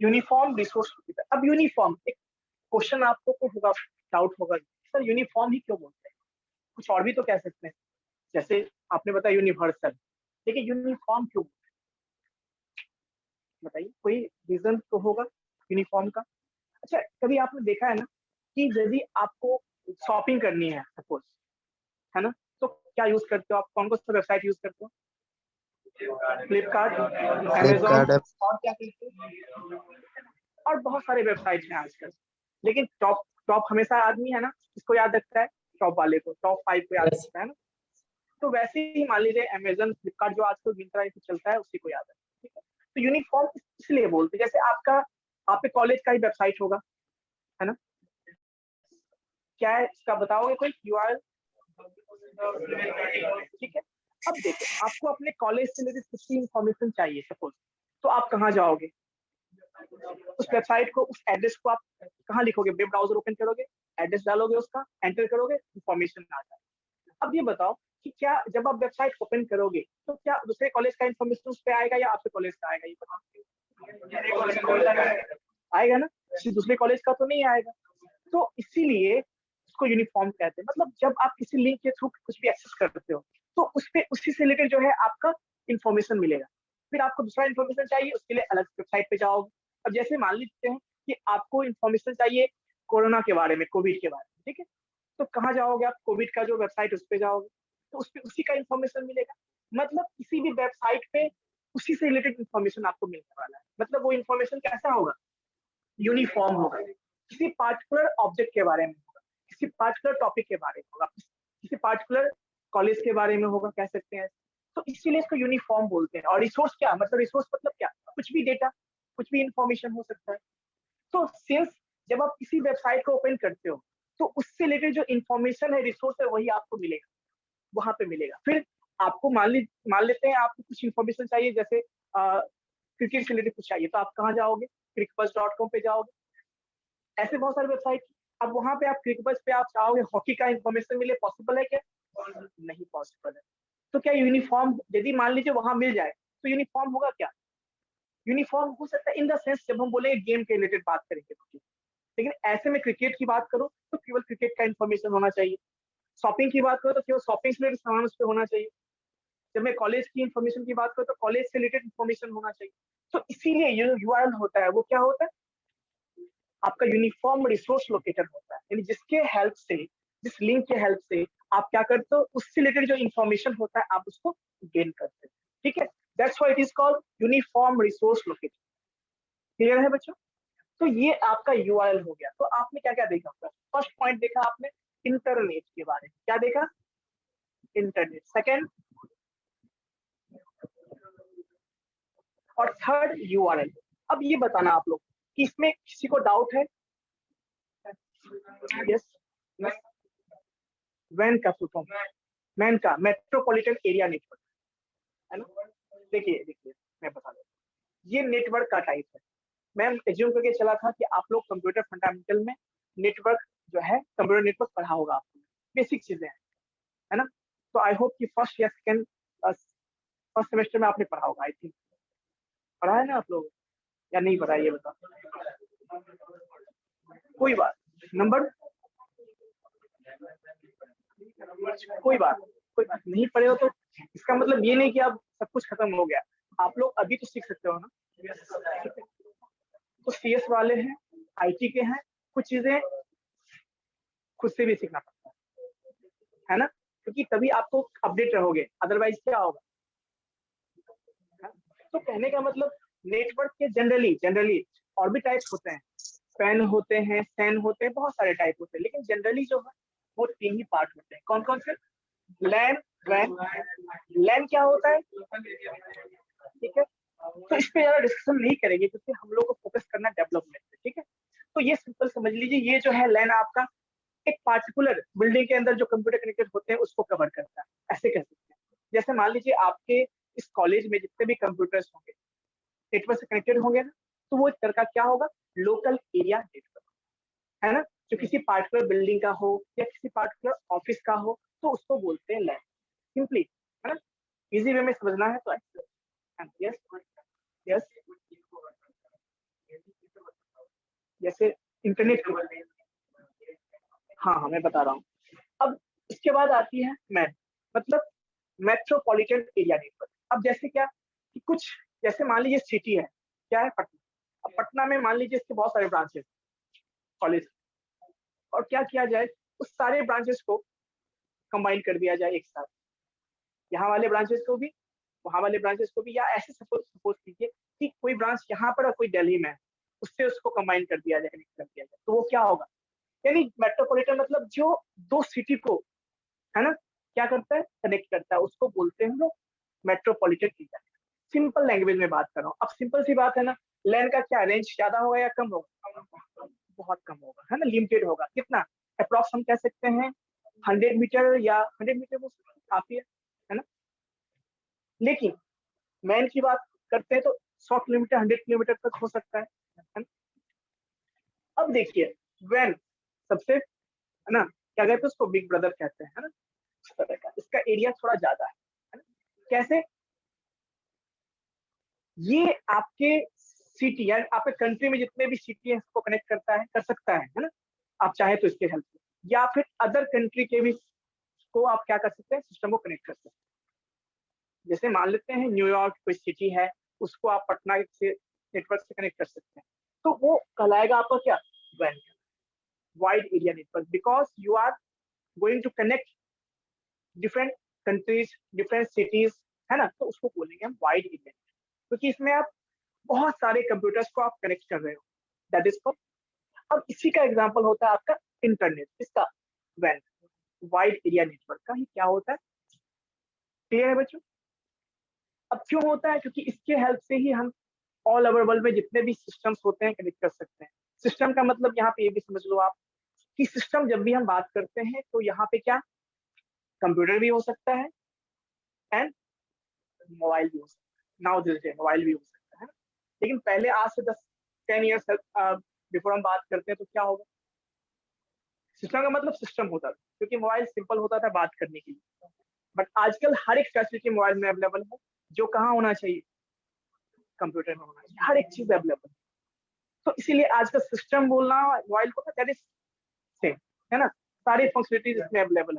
Uniform resource locator. अब uniform, एक question आपको को होगा, डाउट होगा, सर यूनिफॉर्म ही क्यों बोलते हैं, कुछ और भी तो कह सकते हैं, जैसे आपने बताया यूनिवर्सल, लेकिन यूनिफॉर्म क्यों, बताइए, कोई रीजन तो होगा यूनिफॉर्म का। अच्छा, कभी आपने देखा है ना कि यदि आपको शॉपिंग करनी है सपोज, है ना, तो क्या यूज करते हो आप, कौन कौन सा वेबसाइट यूज करते हो? फ्लिपकार्ट, अमेजोन, और क्या करते हो? और बहुत सारे वेबसाइट हैं आजकल, लेकिन टॉप टॉप हमेशा आदमी है ना, इसको याद रखता है, टॉप वाले को, टॉप 5 को याद रखता है ना। तो वैसे ही मान लीजिए अमेजन, फ्लिपकार्ट जो आजकल मिंत्रा चलता है, उसी को याद है, ठीक है। तो यूनिफॉर्म इसलिए बोलते हैं, जैसे आपके कॉलेज का ही वेबसाइट होगा, है ना, क्या है इसका बताओगे कोई यूआरएल? ठीक है। अब देखो, आपको अपने कॉलेज से रिलेटेड कुछ भी इंफॉर्मेशन चाहिए सपोज, तो आप कहाँ जाओगे, उस वेबसाइट को, उस एड्रेस को आप कहाँ लिखोगे, वेब ब्राउजर ओपन करोगे, एड्रेस डालोगे, उसका एंटर करोगे, इंफॉर्मेशन आ जाए। अब ये बताओ कि क्या जब आप वेबसाइट ओपन करोगे तो क्या दूसरे कॉलेज का इंफॉर्मेशन उस पर आएगा या आपके कॉलेज का आएगा, ये बताओ। आएगा ना, दूसरे कॉलेज का तो नहीं आएगा। तो इसीलिए उसको यूनिफॉर्म कहते हैं। मतलब जब आप किसी लिंक के थ्रू कुछ भी एक्सेस करते हो तो उस पे उसी से रिलेटेड जो है आपका इंफॉर्मेशन मिलेगा। फिर आपको दूसरा इंफॉर्मेशन चाहिए, उसके लिए अलग वेबसाइट पे जाओगे। अब जैसे मान लीजिए हैं कि आपको इंफॉर्मेशन चाहिए कोरोना के बारे में, कोविड के बारे में, ठीक है, तो कहाँ जाओगे आप, कोविड का जो वेबसाइट उस पे जाओगे, तो उस पे उसी का इंफॉर्मेशन मिलेगा। मतलब किसी भी वेबसाइट पे उसी से रिलेटेड इंफॉर्मेशन आपको मिलने वाला है। मतलब वो इंफॉर्मेशन कैसा होगा, यूनिफॉर्म होगा, किसी पार्टिकुलर ऑब्जेक्ट के बारे में होगा, किसी पार्टिकुलर टॉपिक के बारे में होगा, किसी पार्टिकुलर कॉलेज के बारे में होगा, कह सकते हैं। तो इसीलिए इसको यूनिफॉर्म बोलते हैं। और रिसोर्स क्या मतलब, रिसोर्स मतलब क्या, कुछ भी डेटा, कुछ भी इंफॉर्मेशन हो सकता है। तो सिंस जब आप किसी वेबसाइट को ओपन करते हो तो उससे रिलेटेड जो इंफॉर्मेशन है, रिसोर्स है, वही आपको मिलेगा, वहां पे मिलेगा। फिर आपको मान लेते हैं आपको कुछ इंफॉर्मेशन चाहिए, जैसे क्रिकेट से रिलेटेड कुछ चाहिए, तो आप कहाँ जाओगे, crickbuzz.com पे जाओगे। ऐसे बहुत सारे वेबसाइट, अब वहां पे आप क्रिकबज पे आप चाहोगे हॉकी का इंफॉर्मेशन मिले, पॉसिबल है क्या? नहीं पॉसिबल है। तो क्या यूनिफॉर्म यदि मान लीजिए वहां मिल जाए तो यूनिफॉर्म होगा क्या? यूनिफॉर्म हो सकता है इन द सेंस जब हम बोलेंगे गेम के रिलेटेड बात करेंगे तो, लेकिन ऐसे में क्रिकेट की बात करो तो केवल क्रिकेट का इंफॉर्मेशन होना चाहिए। शॉपिंग की बात करो तो केवल शॉपिंग से रिलेटेड सामान उस पर होना चाहिए। जब मैं कॉलेज की इंफॉर्मेशन की बात करूँ तो कॉलेज से रिलेटेड इंफॉर्मेशन होना चाहिए। तो इसीलिए यूआरएल होता है, वो क्या होता है, आपका यूनिफॉर्म रिसोर्स लोकेटर होता है। यानी जिसके हेल्प से, जिस लिंक के हेल्प से आप क्या करते हो, उससे रिलेटेड जो इंफॉर्मेशन होता है आप उसको गेन करते हो। ठीक है, that's why it is called uniform resource locator. Clear है बच्चों? तो ये आपका यूआरएल हो गया। तो आपने क्या क्या देखा, फर्स्ट पॉइंट देखा आपने इंटरनेट के बारे में, क्या देखा, इंटरनेट। सेकेंड और थर्ड यूआरएल। अब ये बताना आप लोग कि इसमें किसी को डाउट है? यस, वैन का फुल फॉर्म, मैन का मेट्रोपॉलिटन एरिया नेटवर्क, है ना। देखिए देखिए मैं बता दूं, ये नेटवर्क का टाइप है। मैं एज्यूम करके चला था कि आप लोग कंप्यूटर फंडामेंटल में नेटवर्क जो है, कंप्यूटर नेटवर्क पढ़ा होगा आपको, बेसिक चीजें हैं, है ना। तो आई होप कि फर्स्ट या सेकंड फर्स्ट सेमेस्टर में आपने पढ़ा होगा, आई थिंक पढ़ा है ना आप लोग, या नहीं पढ़ा, ये बता। कोई बात, नंबर कोई बात नहीं पढ़े हो तो इसका मतलब ये नहीं कि अब सब कुछ खत्म हो गया। आप लोग अभी तो सीख सकते हो ना। तो सीएस वाले हैं, आईटी के हैं, कुछ चीजें खुद से भी सीखना पड़ता है ना, क्योंकि तभी आपको अपडेट रहोगे, अदरवाइज क्या होगा। तो कहने का मतलब नेटवर्क के जनरली और भी टाइप्स होते हैं, पैन होते हैं, सैन होते हैं, बहुत सारे टाइप होते हैं, लेकिन जनरली जो है वो 3 ही पार्ट होते हैं। कौन कौन से? लैन, वैन। लैन क्या होता है, ठीक है, तो इस पे ज्यादा डिस्कशन नहीं करेंगे क्योंकि हम लोग को फोकस करना डेवलपमेंट पे, ठीक है। तो ये सिंपल समझ लीजिए, ये जो है लैन आपका एक पार्टिकुलर बिल्डिंग के अंदर जो कंप्यूटर कनेक्टेड होते हैं उसको कवर करता है, ऐसे कह सकते हैं। जैसे मान लीजिए आपके इस कॉलेज में जितने भी कंप्यूटर्स होंगे नेटवर्क से कनेक्टेड होंगे ना, तो वो एक तरह का क्या होगा, लोकल एरिया नेटवर्क, है ना, जो किसी पार्टिकुलर बिल्डिंग का हो या किसी पार्टिकुलर ऑफिस का हो तो उसको बोलते हैं लैन, सिंपली, है ना। इजी वे में समझना है तो यस यस, जैसे इंटरनेट, हाँ मैं बता रहा हूँ। अब इसके बाद आती है मैन, मतलब मेट्रोपॉलिटन एरिया नेटवर्क। अब जैसे क्या कि कुछ, जैसे मान लीजिए सिटी है, क्या है, पटना। अब पटना में मान लीजिए इसके बहुत सारे ब्रांचेस कॉलेज, और क्या किया जाए, उस सारे ब्रांचेस को कंबाइन कर दिया जाए एक साथ, यहाँ वाले ब्रांचेस को भी, वहाँ वाले ब्रांचेस को भी, या ऐसे सपोज कीजिए कि कोई ब्रांच यहाँ पर और कोई दिल्ली में है, उससे उसको कंबाइन कर दिया जाए, कनेक्ट कर दिया जाए, तो वो क्या होगा, यानी मेट्रोपॉलिटन मतलब जो दो सिटी को, है ना, क्या करता है, कनेक्ट करता है, उसको बोलते हैं हम लोग मेट्रोपॉलिटन एरिया। सिंपल लैंग्वेज में बात कर रहा हूँ। अब सिंपल सी बात है ना, लैंड का क्या रेंज ज्यादा होगा या कम होगा, बहुत कम होगा, है ना, लिमिटेड होगा। कितना अप्रॉक्स हम कह सकते हैं 100 मीटर, या 100 मीटर वो काफी है ना। लेकिन मैन की बात करते हैं तो 100 किलोमीटर, 100 किलोमीटर तक हो सकता है ना? अब देखिए वैन सबसे, है ना, क्या कहते हैं उसको, बिग ब्रदर कहते हैं, है ना, इस तरह का, इसका एरिया थोड़ा ज्यादा है ना? कैसे, ये आपके सिटी या आपके कंट्री में जितने भी सिटी है इसको कनेक्ट करता है, कर सकता है ना, आप चाहे तो इसके हेल्प से, या फिर अदर कंट्री के भी को आप क्या कर सकते हैं, सिस्टम को कनेक्ट कर सकते हैं। जैसे मान लेते हैं न्यूयॉर्क कोई सिटी है, उसको आप पटना से नेटवर्क से कनेक्ट कर सकते हैं, तो वो कहलाएगा आपका क्या, वैन, wide area network, because you are going to connect different countries, different cities, है ना, तो उसको बोलेंगे हम वाइड एरिया, क्योंकि इसमें आप बहुत सारे कंप्यूटर्स को आप कनेक्ट कर रहे हो, दैट इज कॉल्ड। अब इसी का एग्जांपल होता है आपका इंटरनेट, इसका वैन, वाइड एरिया नेटवर्क का ही क्या होता है, क्लियर है बच्चों। अब क्यों होता है, क्योंकि इसके हेल्प से ही हम ऑल ओवर वर्ल्ड में जितने भी सिस्टम्स होते हैं कनेक्ट कर सकते हैं। सिस्टम का मतलब यहाँ पे ये भी समझ लो आप कि सिस्टम जब भी हम बात करते हैं तो यहाँ पे क्या, कंप्यूटर भी हो सकता है एंड मोबाइल भी हो सकता है, नाउ दिस डे मोबाइल भी हो सकता है ना? लेकिन पहले आज से 10 ईयर्स बिफोर हम बात करते हैं तो क्या होगा, सिस्टम का मतलब सिस्टम होता था, क्योंकि मोबाइल सिंपल होता था बात करने के लिए। बट आजकल हर एक फैसिलिटी मोबाइल में अवेलेबल है, जो कहाँ होना चाहिए, कंप्यूटर में होना चाहिए, हर एक चीज अवेलेबल है। तो इसीलिए आज का सिस्टम बोलना मोबाइल को, दैट इज सेम, है ना, सारी फंक्शनलिटीज इसमें अवेलेबल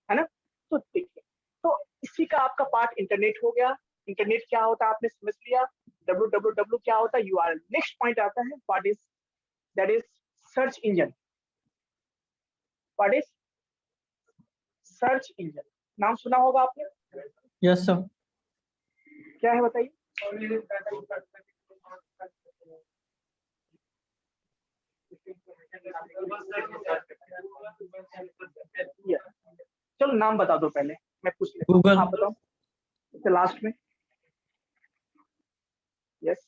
है ना। तो देखिए, तो इसी का आपका पार्ट इंटरनेट हो गया। इंटरनेट क्या होता है आपने समझ लिया, www क्या होता है, यूआरएल। नेक्स्ट पॉइंट आता है what is, that is search engine. What is search engine, नाम सुना होगा आपने, यस सर। क्या है बताइए। Yes. चलो नाम बता दो पहले, मैं पूछ लेता हूँ, गूगल। आप बताओ लास्ट में। यस,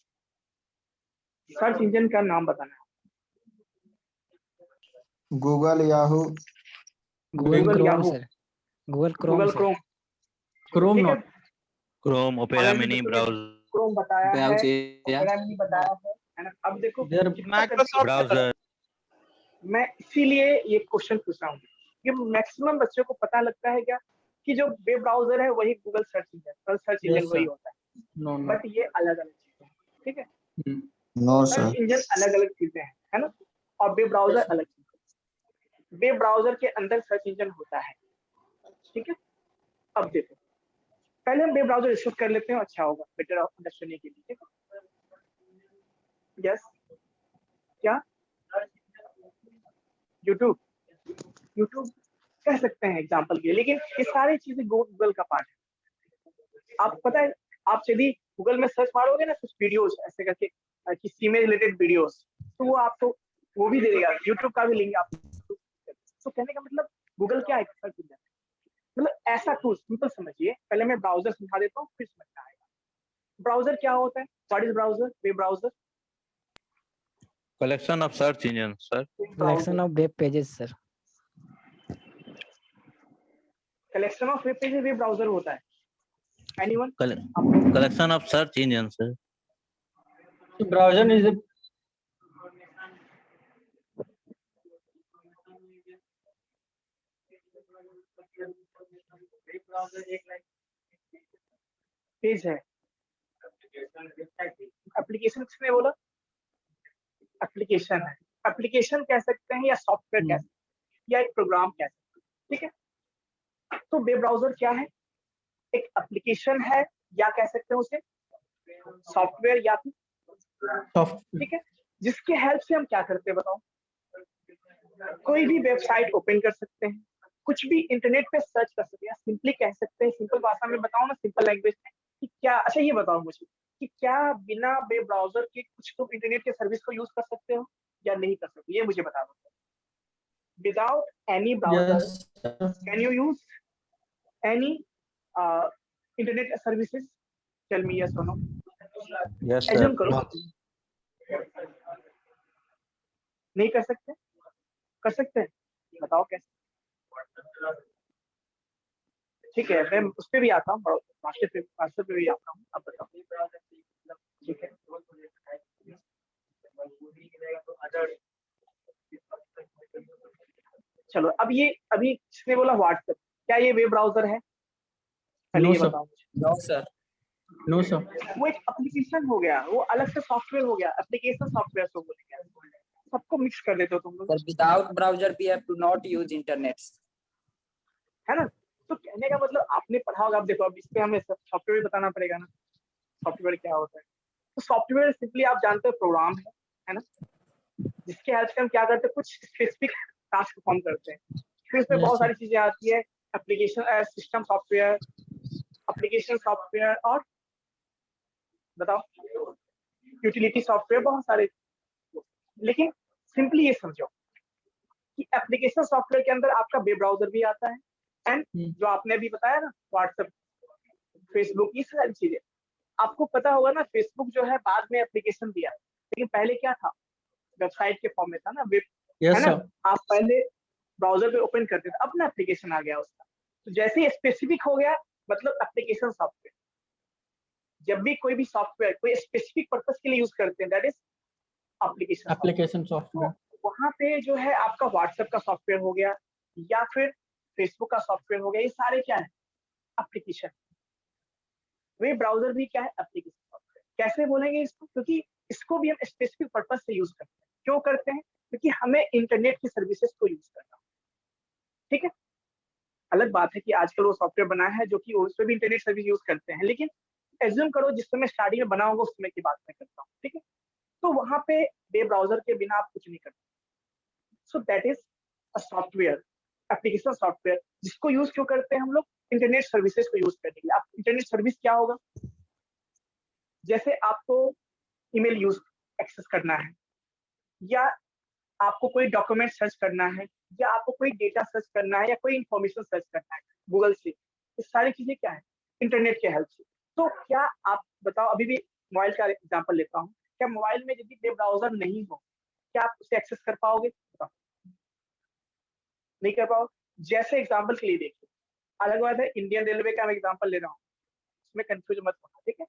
सर्च इंजन का नाम बताना है। Google, Yahoo, Google Google, Chrome Yahoo, sir, Google Chrome Google sir, Chrome, Chrome ठीक है, not. Chrome, opera online mini browser, Chrome बताया है, ब्राउज़र, ओपेरा मिनी बताया है ना। अब देखो इधर जितना ब्राउजर। मैं इसीलिए ये क्वेश्चन पूछ रहा हूँ कि मैक्सिमम बच्चों को पता लगता है क्या कि जो वेब ब्राउजर है वही Google search engine, search engine yes वही सर। होता है, नो नो। बट ये अलग अलग चीजें हैं, ठीक है। Know search sir. इंजन अलग अलग चीजें हैं, है ना, और वेब ब्राउजर अलग चीजें। वेब ब्राउजर के अंदर सर्च इंजन होता है, ठीक है। अब देखो, पहले हम वेब ब्राउजर डिस्कस कर लेते हैं, अच्छा होगा बेटर अंडरस्टैंडिंग के लिए, ठीक है। यस, क्या, यूट्यूब, यूट्यूब कह सकते हैं एग्जाम्पल के लिए, लेकिन ये सारी चीजें गूगल का पार्ट है। आप पता है, आप यदि गूगल में सर्च मारोगे ना कुछ वीडियोस ऐसे करके, किसी में रिलेटेड वीडियोस, तो वो आपको वो भी दे देगा, यूट्यूब का भी लिंक आप। तो कहने का मतलब गूगल क्या है, सर्च इंजन, मतलब ऐसा टूल, सिंपल समझिए। पहले मैं ब्राउजर समझा देता हूँ, फिर समझ में आएगा। ब्राउजर क्या होता है, what is browser, web browser, collection of search engine sir. Collection of web pages sir, collection of web pages web browser होता है। Anyone, collection of search engine sir. Browser is page है, application किसने बोला, application है, application कह सकते हैं या सॉफ्टवेयर कह सकते हैं या एक प्रोग्राम कह सकते हैं, ठीक है। तो वेब ब्राउजर क्या है? एक एप्लीकेशन है या कह सकते हैं उसे सॉफ्टवेयर या फिर, सॉफ्ट ठीक है, जिसके हेल्प से हम क्या करते हैं बताओ? कोई भी वेबसाइट ओपन कर सकते हैं, कुछ भी इंटरनेट पे सर्च कर सकते हैं, सिंपली कह सकते हैं, सिंपल भाषा में बताओ ना, सिंपल लैंग्वेज में, कि क्या, अच्छा ये बताओ मुझे कि क्या बिना वेब ब्राउजर के कुछ तुम इंटरनेट के सर्विस को यूज कर सकते हो या नहीं कर सकते? ये मुझे बता दो। Without any browser yes can you use any internet services? Tell me yes or no. Yes, sir. Assume करो, No. नहीं कर सकते? कर सकते हैं, बताओ कैसे? ठीक है, मैं उस पे भी आता हूँ, मास्टर पे भी आता हूँ, अब बताओ। ठीक है, चलो अब ये, अभी किसने बोला व्हाट्सएप, क्या ये वेब ब्राउजर है? पहले नो ये सर, बताओ मुझे। No sir. नो सर, वो एक एप्लीकेशन हो गया, वो अलग से सॉफ्टवेयर हो गया, एप्लीकेशन सॉफ्टवेयर को बोलेंगे, सबको मिक्स कर देते हो तुम लोग, sir without browser we have to not use internet. है ना? तो कहने का मतलब आपने पढ़ा होगा, अब देखो अब इस पे हमें सॉफ्टवेयर बताना पड़ेगा ना, सॉफ्टवेयर क्या होता है। तो सॉफ्टवेयर सिंपली आप जानते हो प्रोग्राम है ना, जिसके हेल्प से हम क्या करते हैं, कुछ स्पेसिफिक टास्क परफॉर्म करते हैं। फिर इसमें Yes, बहुत sir. सारी चीजें आती है, application system software, application software, और बताओ यूटिलिटी सॉफ्टवेयर, बहुत सारे। लेकिन सिंपली ये समझो कि एप्लीकेशन सॉफ्टवेयर के अंदर आपका वेब ब्राउजर भी आता है, एंड जो आपने अभी बताया ना व्हाट्सएप, फेसबुक, ये सारी चीजें आपको पता होगा ना। फेसबुक जो है बाद में एप्लीकेशन दिया, लेकिन पहले क्या था, वेबसाइट के फॉर्म में था ना, वेब, यस है ना? सर, आप पहले ब्राउजर पे ओपन करते थे, अब ना एप्लीकेशन आ गया उसका। तो जैसे ही स्पेसिफिक हो गया, मतलब एप्लीकेशन सॉफ्टवेयर। जब भी कोई भी सॉफ्टवेयर कोई स्पेसिफिक पर्पस के लिए यूज करते हैं, दैट इज एप्लीकेशन। एप्लीकेशन तो सॉफ्टवेयर, वहां पे जो है आपका व्हाट्सएप का सॉफ्टवेयर हो गया या फिर फेसबुक का सॉफ्टवेयर हो गया, ये सारे क्या है, एप्लीकेशन। वेब ब्राउजर भी क्या है, एप्लीकेशन सॉफ्टवेयर। कैसे बोलेंगे इसको? क्योंकि इसको भी हम स्पेसिफिक पर्पस से यूज करते हैं। क्यों करते हैं? क्योंकि हमें इंटरनेट की सर्विसेज को यूज करना, ठीक है। अलग बात है कि आजकल वो सॉफ्टवेयर बना है जो कि उसमें भी इंटरनेट सर्विस यूज करते हैं, लेकिन एज्यूम करो जिस समय स्टार्टिंग में बना होगा उस समय की बात मैं करता हूँ, ठीक है। तो वहां पे वेब ब्राउजर के बिना आप कुछ नहीं करते। So that is a software, application software, जिसको यूज क्यों करते हैं हम लोग? इंटरनेट सर्विसेज को यूज करने के लिए। आप इंटरनेट सर्विस क्या होगा? जैसे आपको ईमेल यूज एक्सेस करना है, या आपको कोई डॉक्यूमेंट सर्च करना है, या आपको कोई डेटा सर्च करना है, या कोई इंफॉर्मेशन सर्च करना है गूगल से, ये सारी चीजें क्या है, इंटरनेट के हेल्प से। तो क्या आप बताओ, अभी भी मोबाइल का एग्जांपल लेता हूँ, क्या मोबाइल में यदि वेब ब्राउजर नहीं हो, क्या आप उसे एक्सेस कर पाओगे? बताओ, नहीं कर पाओ। जैसे एग्जाम्पल के लिए देखिए, अलग बात है इंडियन रेलवे का मैं एग्जाम्पल ले रहा हूँ, उसमें कंफ्यूज मत होना, ठीक है।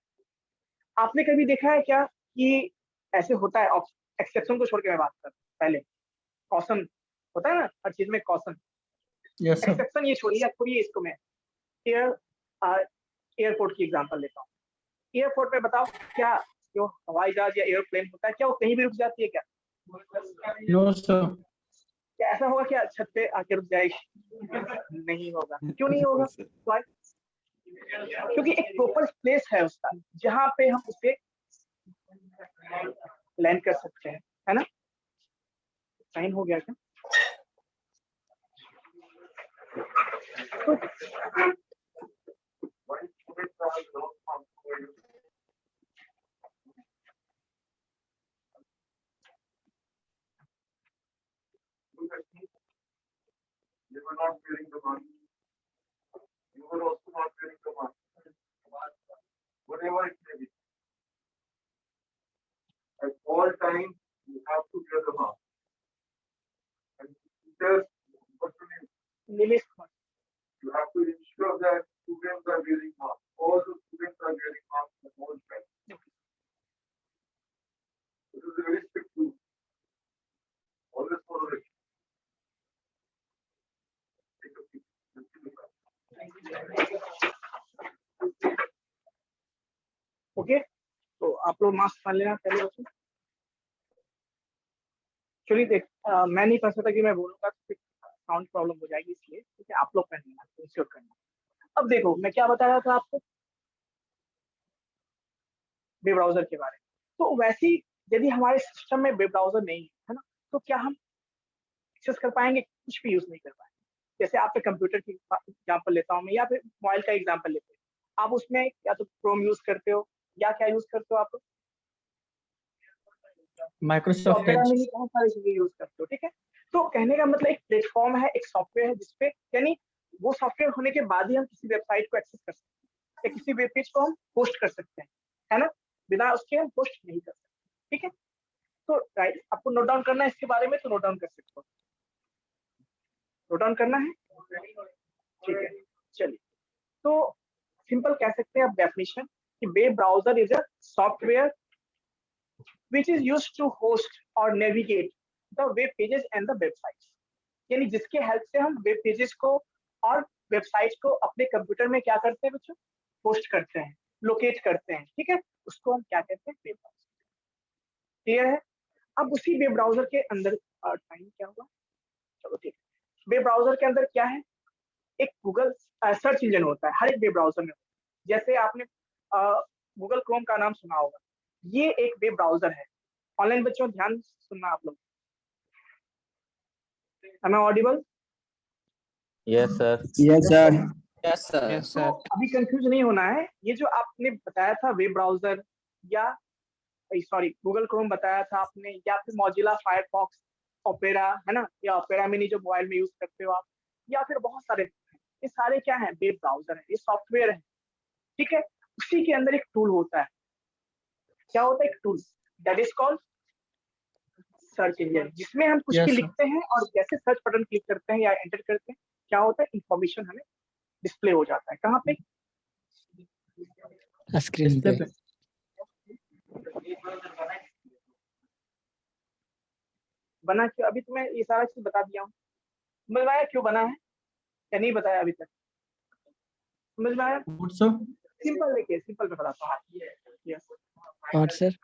आपने कभी देखा है क्या कि ऐसे होता है, एक्सेप्शन को छोड़ के मैं बात कर पहले, कॉशन होता है ना हर चीज में, कॉशन, यस सर, एक्सेप्शन ये छोड़िए, या छोड़िए इसको, मैं एयरपोर्ट की एग्जांपल लेता हूँ। एयरपोर्ट पे बताओ, क्या जो हवाई जहाज या एयरप्लेन होता है, क्या वो कहीं भी रुक जाती है क्या? नो सर, क्या ऐसा होगा क्या छत पे आके रुक जाएगी? नहीं होगा। क्यों नहीं होगा? Why? क्योंकि एक प्रॉपर प्लेस है उसका जहाँ पे हम उसे लैंड कर सकते हैं, है ना? साइन हो गया क्या? तो You were not getting the money. You were also not getting the money. Whatever it may be. At all times, you have to get the mark. And teachers, what do Nilesh Kumar, you have to ensure that students are getting marks. All the students are getting marks the whole time. This is a very strict rule. Always follow it. Okay. तो आप लोग mask पहन लेना पहले बच्चों। Actually देख मैं नहीं कर सकता कि मैं बोलूंगा तो साउंड प्रॉब्लम हो जाएगी, इसलिए ठीक है आप लोग करना इंश्योर करना। अब देखो मैं क्या बता रहा था आपको वेब ब्राउजर के बारे में। तो वैसे ही यदि हमारे सिस्टम में वेब ब्राउजर नहीं है ना, तो क्या हम एक्सेस कर पाएंगे? कुछ भी यूज नहीं कर पाएंगे। जैसे आपके कंप्यूटर की एग्जाम्पल लेता हूँ मैं, या फिर मोबाइल का एग्जाम्पल लेते हैं। आप उसमें या तो क्रोम यूज करते हो या क्या यूज करते हो आप? Microsoft ऑपेरा में Edge. ही बहुत सारी चीजें यूज करते हो, ठीक है। तो कहने का मतलब एक प्लेटफॉर्म है, एक सॉफ्टवेयर है जिसपे, यानी वो सॉफ्टवेयर होने के बाद ही हम किसी वेबसाइट को एक्सेस कर सकते हैं या किसी वेब पेज को हम पोस्ट कर सकते हैं, है ना। बिना उसके हम पोस्ट नहीं कर सकते, ठीक है। तो राइट, आपको नोट डाउन करना है इसके बारे में तो नोट डाउन कर सकते हो। नोट डाउन करना है, ठीक है। चलिए, तो सिंपल कह सकते हैं आप डेफिनेशन कि web browser is a software which is used to host or navigate the web pages and the websites। यानी जिसके हेल्प से हम वेब पेजेस को और वेबसाइट्स को अपने कंप्यूटर में क्या करते हैं बच्चों? पोस्ट करते हैं, लोकेट करते हैं, ठीक है। उसको हम क्या कहते हैं? Web browser. क्लियर है? अब उसी वेब ब्राउजर के अंदर टाइम क्या हुआ, चलो ठीक है। वेब ब्राउजर के अंदर क्या है? एक गूगल सर्च इंजन होता है हर एक वेब ब्राउजर में। जैसे आपने गूगल क्रोम का नाम सुना होगा, ये एक वेब ब्राउजर है। ऑनलाइन बच्चों ध्यान सुनना आप लोग। Am I audible? Yes, sir. Yes, sir. Yes, sir. Yes, तो sir. अभी कंफ्यूज नहीं होना है। ये जो आपने बताया था वेब ब्राउजर, या सॉरी गूगल क्रोम बताया था आपने, या फिर मॉजिला फायरफॉक्स, ओपेरा, है ना, या ओपेरा मिनी जो मोबाइल में यूज करते हो आप, या फिर बहुत सारे, ये सारे क्या है? वेब ब्राउजर है, ये सॉफ्टवेयर है, ठीक है। उसी के अंदर एक टूल होता है। क्या होता है? एक tool that is called search engine, जिसमें हम कुछ Yes, भी sir. लिखते हैं और जैसे सर्च बटन क्लिक करते हैं या एंटर करते हैं, क्या होता है? इंफॉर्मेशन हमें डिस्प्ले हो जाता है। कहाँ पे? स्क्रीन पे। Display पे. बना क्यों? अभी तो मैं ये सारा चीज बता दिया हूँ। समझ में आया क्यों बना है या नहीं बताया अभी तक? समझ में आया? Good, sir. सिंपल देखिए, सिंपल मैं बताता हूँ। यस, और सर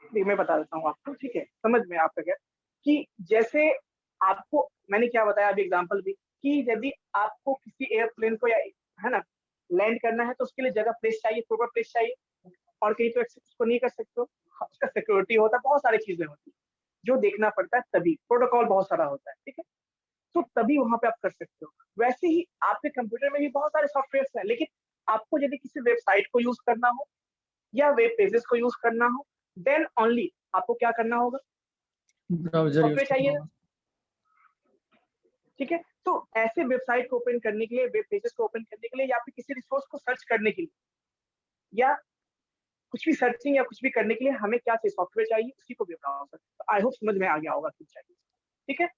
मैं बता देता हूँ आपको, ठीक है। समझ में आपका क्या कि जैसे आपको मैंने क्या बताया अभी एग्जांपल भी, कि यदि आपको किसी एयरप्लेन को, या है ना, लैंड करना है तो उसके लिए जगह प्लेस चाहिए, प्रॉपर प्लेस चाहिए, और कहीं तो एक्सेस उसको नहीं कर सकते हो। उसका सिक्योरिटी होता है, बहुत सारी चीजें होती है जो देखना पड़ता है, तभी प्रोटोकॉल बहुत सारा होता है, ठीक है। तो तभी वहां पे आप कर सकते हो। वैसे ही आपके कंप्यूटर में भी बहुत सारे सॉफ्टवेयर हैं, लेकिन आपको यदि किसी वेबसाइट को यूज करना हो या वेब पेजेस को यूज करना हो, देन ओनली आपको क्या करना होगा? Browser use सॉफ्टवेयर चाहिए, करना होगा. ठीक है। तो ऐसे वेबसाइट को ओपन करने के लिए, वेब पेजेस को ओपन करने के लिए, या फिर किसी रिसोर्स को सर्च करने के लिए, या कुछ भी सर्चिंग या कुछ भी करने के लिए हमें क्या चाहिए? सॉफ्टवेयर चाहिए, उसी को वेब ब्राउजर। आई होप समझ में आ गया होगा कुछ चाहिए, ठीक है।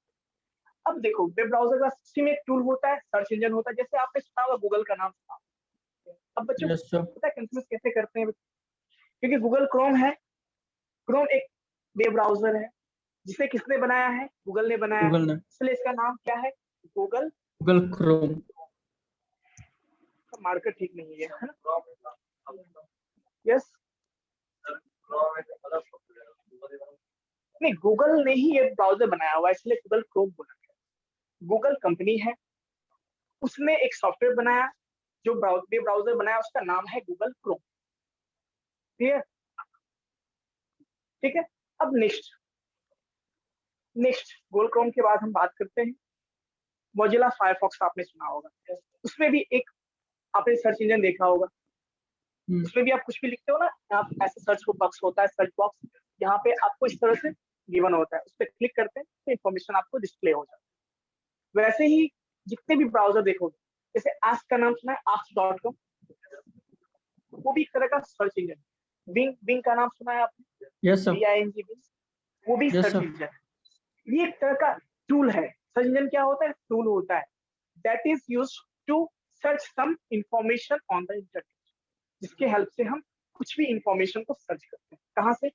अब देखो वेब ब्राउजर का सिस्टम एक टूल होता है, सर्च इंजन होता है। जैसे आपने सुना होगा गूगल का नाम सुना। अब बच्चों Yes, sir. पता है कंफ्यूज कैसे करते हैं? क्योंकि गूगल क्रोम है, क्रोम एक वेब ब्राउजर है जिसे किसने बनाया है? गूगल ने बनाया है, Google ने. इसलिए इसका नाम क्या है? गूगल। Google Chrome. मार्कर ठीक नहीं है ना? यस, नहीं, गूगल ने ही ये ब्राउजर बनाया हुआ है, इसलिए गूगल क्रोम बोला गया। गूगल कंपनी है, उसने एक सॉफ्टवेयर बनाया, जो वेब ब्राउजर बनाया, उसका नाम है गूगल क्रोम। क्लियर? ठीक है। अब नेक्स्ट गूगल क्रोम के बाद हम बात करते हैं मोजिला फायरफॉक्स। आपने सुना होगा, उसमें भी एक आपने सर्च इंजन देखा होगा। उसमें भी आप कुछ भी लिखते हो ना, आप ऐसे सर्च बॉक्स होता है, सर्च बॉक्स, यहाँ पे आपको इस तरह से गिवन होता है, उस पर क्लिक करते हैं तो इन्फॉर्मेशन आपको डिस्प्ले हो जाता है। वैसे ही जितने भी ब्राउजर देखोगे, जैसे आस्क का नाम सुना है, ask.com, वो भी एक तरह का सर्च इंजन। बिंग का नाम सुना है आपने? Yes, sir. BING, वो भी Yes, सर्च sir. इंजन है। ये एक तरह का टूल है। सर्च इंजन क्या होता है? टूल होता है that is used to search some information on the internet, जिसके हेल्प से हम कुछ भी इंफॉर्मेशन को सर्च करते हैं। कहाँ से?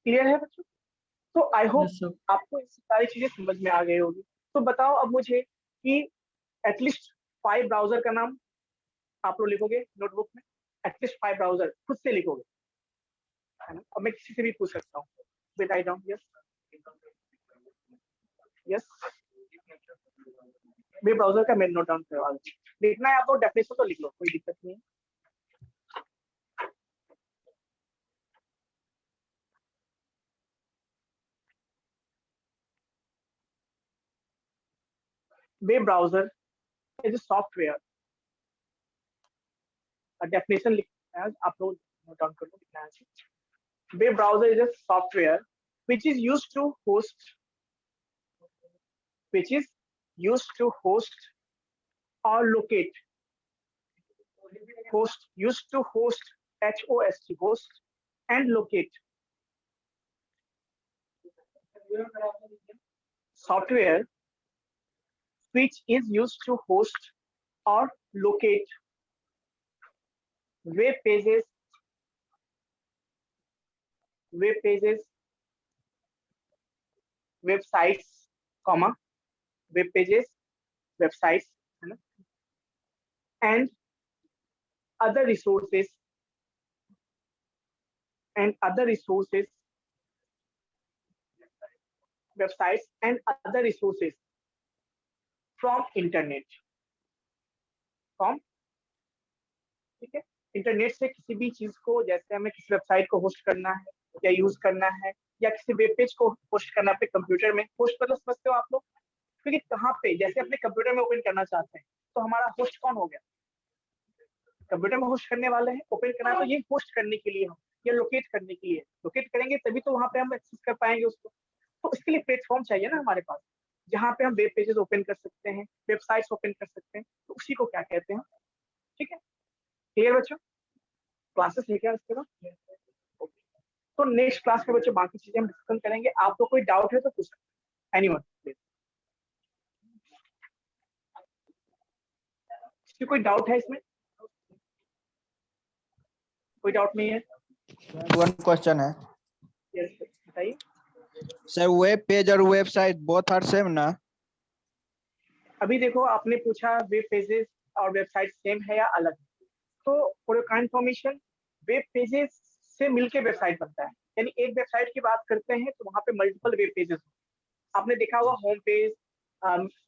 क्लियर है बच्चों? तो आई होप Yes, sir. आपको ये सारी चीजें समझ में आ गई होगी। तो बताओ अब मुझे कि एटलीस्ट 5 ब्राउजर का नाम आप लोग लिखोगे नोटबुक में। एटलीस्ट 5 ब्राउजर खुद से लिखोगे, है ना। अब मैं किसी से भी पूछ सकता हूँ, wait, I don't, yes, yes, web browser का मैं नोट डाउन करवा दूं। लिखना है आपको, डेफिनेशन तो लिख लो, कोई दिक्कत नहीं है। Web browser is a software, definition लिखना है आप लोग, नोट डाउन कर लो, लिखना है। Web browser is a software which is used to host or locate, used to host host and locate software which is used to host or locate web pages, websites, comma, web pages, websites, and other resources, websites and other resources from internet, ठीक है। Internet से किसी भी चीज को, जैसे हमें किसी वेबसाइट को होस्ट करना है या यूज करना है, या किसी वेब पेज को होस्ट करना है अपने कंप्यूटर में, होस्ट मतलब समझते हो आप लोग, क्योंकि कहाँ पे, जैसे अपने कंप्यूटर में ओपन करना चाहते हैं तो हमारा होस्ट कौन हो गया, कंप्यूटर में होस्ट करने वाले हैं, ओपन करना है तो ये होस्ट करने के लिए हम, या लोकेट करने के लिए, लोकेट करेंगे तभी तो वहां पे हम एक्सेस कर पाएंगे उसको। तो इसके लिए प्लेटफॉर्म चाहिए ना हमारे पास, जहाँ पे हम वेब पेजेस ओपन कर सकते हैं, वेबसाइट्स ओपन कर सकते हैं, तो उसी को क्या कहते हैं, ठीक है। क्लियर बच्चों, क्लासेस है क्या इसके बाद? तो नेक्स्ट क्लास में बच्चों बाकी चीजें हम डिस्कस करेंगे। आपको कोई डाउट है तो पूछ सकते हैं, एनीवन, किसी कोई डाउट है इसमें? कोई डाउट नहीं है? वन क्वेश्चन है यस बताइए सर। वेब पेज और वेबसाइट बोथ आर सेम ना? अभी देखो, आपने पूछा वेब पेजेस और वेबसाइट सेम है या अलग, तो for your kind information, web pages से मिलके वेबसाइट बनता है, यानी एक वेबसाइट की बात करते हैं तो वहां पे मल्टीपल वेब पेजेस, आपने देखा होगा होम पेज,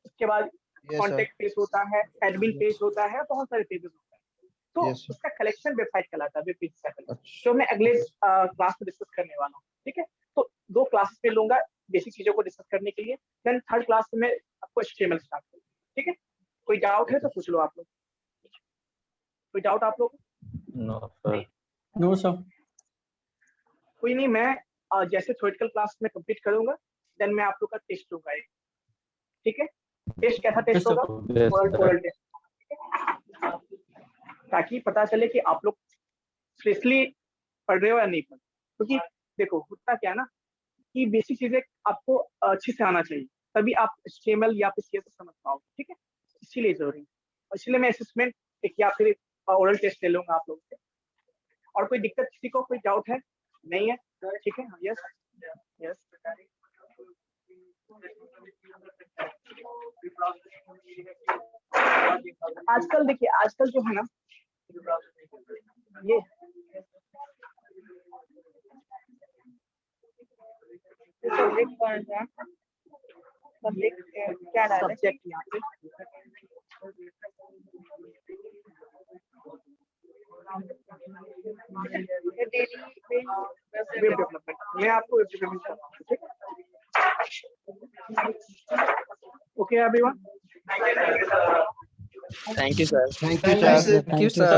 उसके बाद कॉन्टेक्ट पेज होता है, एडमिन पेज होता है, बहुत सारे पेजेस होते हैं, तो उसका कलेक्शन वेबसाइट कहलाता है, वेब पेज का कलेक्शन, जो मैं अगले क्लास में डिस्कस करने वाला हूँ, ठीक है। तो 2 क्लासेस में लूंगा बेसिक चीजों को डिस्कस करने के लिए, देन थर्ड क्लास में आपको HTML स्टार्ट करूंगा, ठीक है। कोई डाउट है तो पूछ लो आप लोग, कोई डाउट आप लोग? No, sir. No sir. कोई नहीं, मैं जैसे थ्योरेटिकल क्लास में कंप्लीट करूंगा देन मैं आप लोग का टेस्ट लूंगा एक, ठीक है। टेस्ट कैसा टेस्ट होगा? Yes, ओरल टेस्ट, ताकि पता चले कि आप लोग सीरियसली पढ़ रहे हो या नहीं पढ़, क्योंकि देखो होता क्या है ना कि बेसिक चीजें आपको अच्छे से आना चाहिए, तभी आप HTML या फिर CSS समझ पाओ, ठीक है। इसीलिए जरूरी है, और इसलिए मैं असेसमेंट एक या फिर ओरल टेस्ट ले लूंगा आप लोगों से। और कोई दिक्कत किसी को, कोई डाउट है? नहीं है, ठीक है। यस यस आजकल देखिए, आजकल जो है ना ये सब्जेक्ट कौन सा, सब्जेक्ट क्या डाला है? सब्जेक्ट यहाँ पे वेब डेवलपमेंट, मैं आपको web development, okay everyone. Thank you sir. Thank you, sir.